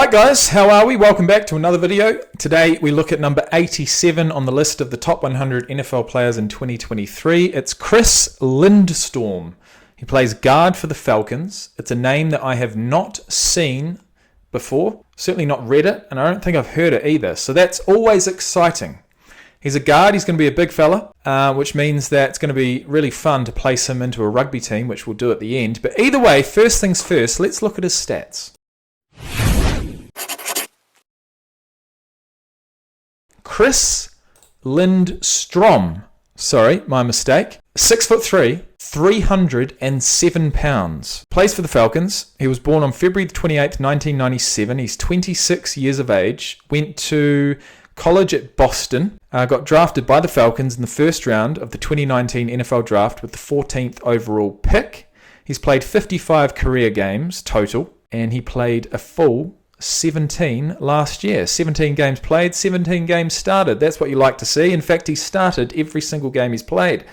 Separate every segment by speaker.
Speaker 1: Alright guys, how are we? Welcome back to another video. Today we look at number 87 on the list of the top 100 NFL players in 2023. It's Chris Lindstrom. He plays guard for the Falcons. It's a name that I have not seen before, certainly not read it, and I don't think I've heard it either. So that's always exciting. He's a guard, he's going to be a big fella, which means that it's going to be really fun to place him into a rugby team, which we'll do at the end. But either way, first things first, let's look at his stats. Chris Lindstrom. Sorry, my mistake. 6'3", 307 pounds. Plays for the Falcons. He was born on February 28th, 1997. He's 26 years of age. Went to college at Boston. Got drafted by the Falcons in the first round of the 2019 NFL Draft with the 14th overall pick. He's played 55 career games total, and he played a full 17 last year. 17 games played, 17 games started. That's what you like to see. In fact, he started every single game he's played.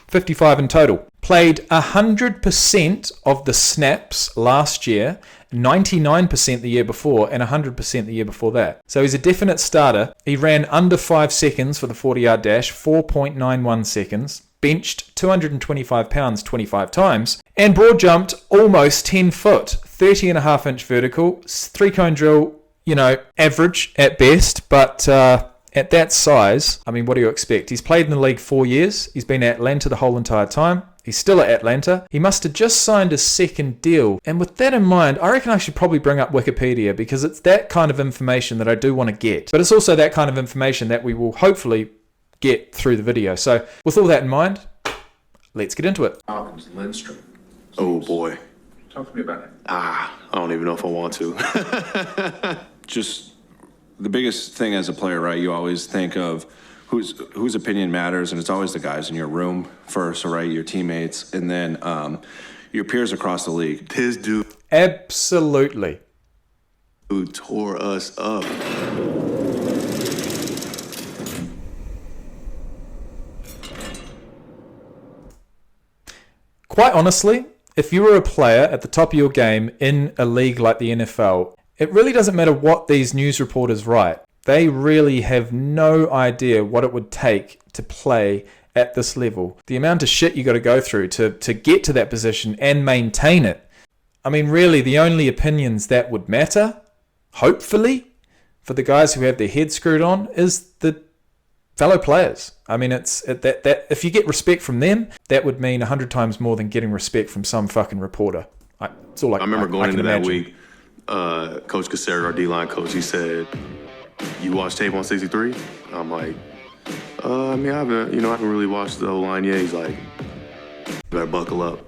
Speaker 1: 55 in total. Played 100% of the snaps last year, 99% the year before, and 100% the year before that. So he's a definite starter. He ran under 5 seconds for the 40-yard dash, 4.91 seconds. Benched 225 pounds 25 times, and broad jumped almost 10 foot, 30.5-inch vertical, 3-cone drill, average at best, but at that size, I mean, what do you expect? He's played in the league 4 years. He's been at Atlanta the whole entire time. He's still at Atlanta. He must have just signed his second deal. And with that in mind, I reckon I should probably bring up Wikipedia, because it's that kind of information that I do want to get. But it's also that kind of information that we will hopefully get through the video. So with all that in mind, let's get into it.
Speaker 2: Falcons, Lindstrom.
Speaker 3: Oh boy.
Speaker 2: Talk to me about it.
Speaker 3: I don't even know if I want to. Just the biggest thing as a player, right? You always think of whose opinion matters, and it's always the guys in your room first, right? Your teammates, and then your peers across the league.
Speaker 4: His dude.
Speaker 1: Absolutely.
Speaker 4: Who tore us up.
Speaker 1: Quite honestly, if you were a player at the top of your game in a league like the NFL, it really doesn't matter what these news reporters write. They really have no idea what it would take to play at this level. The amount of shit you got to go through to get to that position and maintain it. I mean, really, the only opinions that would matter, hopefully, for the guys who have their heads screwed on, is the fellow players. I mean, it's that if you get respect from them, that would mean 100 times more than getting respect from some fucking reporter. It's all
Speaker 4: I remember going into that week, Coach Cassera, our D-line coach, he said, "You watch tape on 63?" I'm like, I haven't really watched the whole line yet. He's like, "You better buckle up."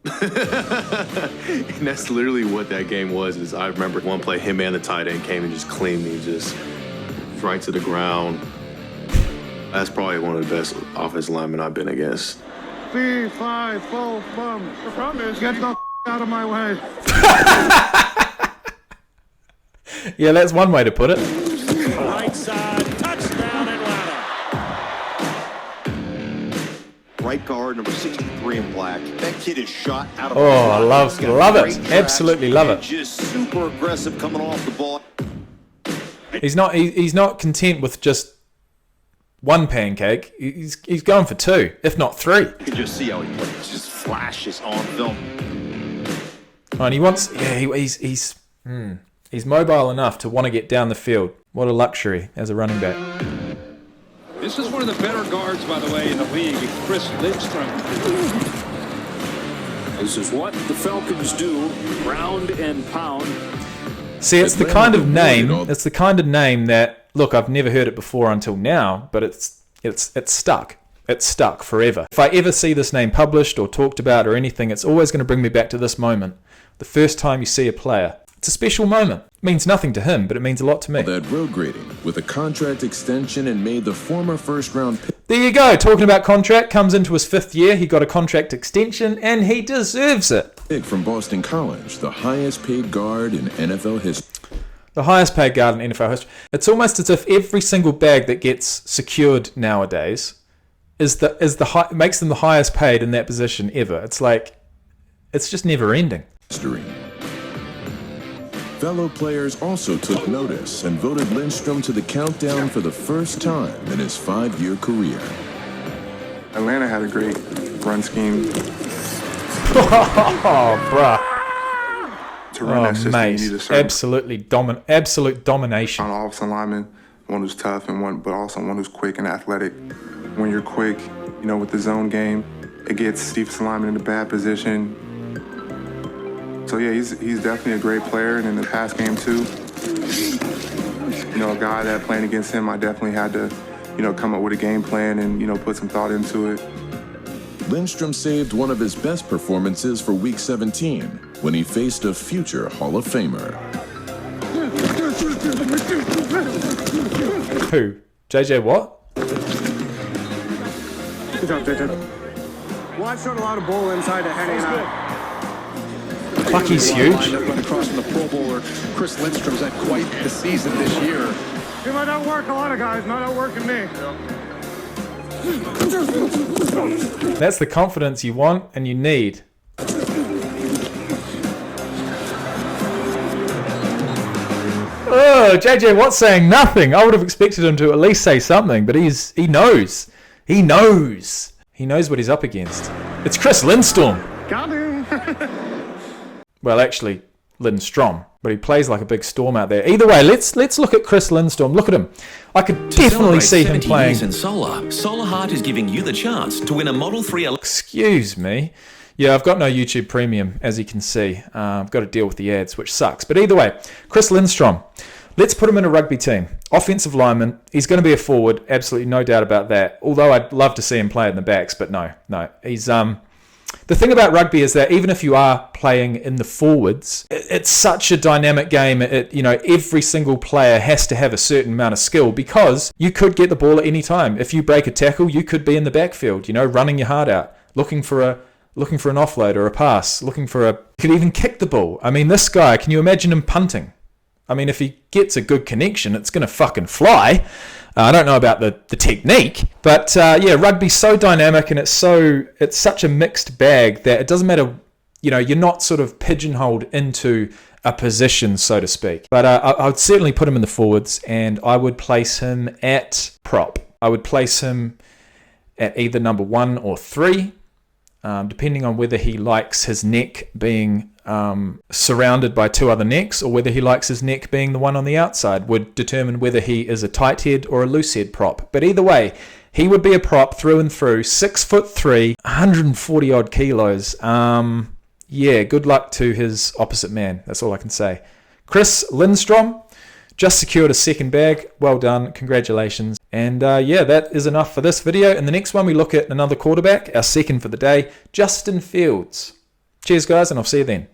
Speaker 4: And that's literally what that game was. Is I remember one play, him and the tight end came and just cleaned me, just right to the ground. That's probably one of the best offensive linemen I've been against.
Speaker 5: 3, 5, 4, bum. The problem is, get the out of my way.
Speaker 1: Yeah, that's one way to put it.
Speaker 6: Right side, touchdown Atlanta.
Speaker 7: Right guard, number 63 in black. That kid is shot out of.
Speaker 1: Oh, I love it. Absolutely love it.
Speaker 7: Just super aggressive coming off the ball.
Speaker 1: He's not content with just one pancake. He's going for 2, if not 3.
Speaker 7: You can just see how he plays. Just flashes on film.
Speaker 1: Oh, and he wants. Yeah, he's mobile enough to want to get down the field. What a luxury as a running back.
Speaker 6: This is one of the better guards, by the way, in the league, Chris Lindstrom. This is what the Falcons do, ground and pound.
Speaker 1: See, it's the kind of name. It's the kind of name that, look, I've never heard it before until now, but it's stuck. It's stuck forever. If I ever see this name published or talked about or anything, it's always going to bring me back to this moment. The first time you see a player. It's a special moment. It means nothing to him, but it means a lot to me.
Speaker 8: That road grading with a contract extension and made the former first-round pick.
Speaker 1: There you go. Talking about contract, comes into his 5th year. He got a contract extension, and he deserves it.
Speaker 8: Pick from Boston College, the highest-paid guard in NFL history.
Speaker 1: The highest paid guard in NFL history. It's almost as if every single bag that gets secured nowadays makes them the highest paid in that position ever. It's like, it's just never ending.
Speaker 8: History. Fellow players also took notice and voted Lindstrom to the countdown for the first time in his 5-year career.
Speaker 5: Atlanta had a great run scheme.
Speaker 1: Oh, bruh.
Speaker 5: To run that system,
Speaker 1: mate.
Speaker 5: you need a certain
Speaker 1: Absolute domination.
Speaker 5: on offensive lineman, one who's tough but also one who's quick and athletic. When you're quick, with the zone game, it gets defensive lineman in a bad position. So yeah, he's definitely a great player, and in the pass game too. A guy that playing against him, I definitely had to, come up with a game plan and put some thought into it.
Speaker 8: Lindstrom saved one of his best performances for Week 17 when he faced a future Hall of Famer.
Speaker 1: Who? JJ what?
Speaker 5: Good job, JJ. Well, I've shown a lot of bull inside to Henny and I.
Speaker 1: Fuck, he's huge.
Speaker 6: Right across from the Pro Bowler, Chris Lindstrom's had quite the season this year.
Speaker 5: He might outwork a lot of guys, not outworking me.
Speaker 1: That's the confidence you want and you need. Oh, JJ Watt's saying nothing. I would have expected him to at least say something, but he knows. He knows. He knows what he's up against. It's Chris Lindstrom.
Speaker 5: Got me.
Speaker 1: Well, actually, Lindstrom, but he plays like a big storm out there. Either way, let's look at Chris Lindstrom. Look at him. I could definitely see him playing.
Speaker 9: In Solar Heart is giving you the chance to win a Model 3.
Speaker 1: Excuse me. Yeah, I've got no YouTube Premium, as you can see. I've got to deal with the ads, which sucks. But either way, Chris Lindstrom. Let's put him in a rugby team. Offensive lineman. He's going to be a forward. Absolutely no doubt about that. Although I'd love to see him play in the backs, but no. He's the thing about rugby is that even if you are playing in the forwards, it's such a dynamic game. Every single player has to have a certain amount of skill because you could get the ball at any time. If you break a tackle, you could be in the backfield, running your heart out, looking for an offload or a pass, you could even kick the ball. I mean, this guy, can you imagine him punting? I mean, if he gets a good connection, it's going to fucking fly. I don't know about the technique, but rugby's so dynamic and it's such a mixed bag that it doesn't matter, you're not sort of pigeonholed into a position, so to speak. But I would certainly put him in the forwards and I would place him at prop. I would place him at either number 1 or 3, depending on whether he likes his neck being surrounded by 2 other necks or whether he likes his neck being the one on the outside would determine whether he is a tight head or a loose head prop. But either way, he would be a prop through and through, 6'3", 140 odd kilos. Good luck to his opposite man. That's all I can say. Chris Lindstrom just secured a second bag. Well done. Congratulations. And that is enough for this video. In the next one, we look at another quarterback, our second for the day, Justin Fields. Cheers, guys, and I'll see you then.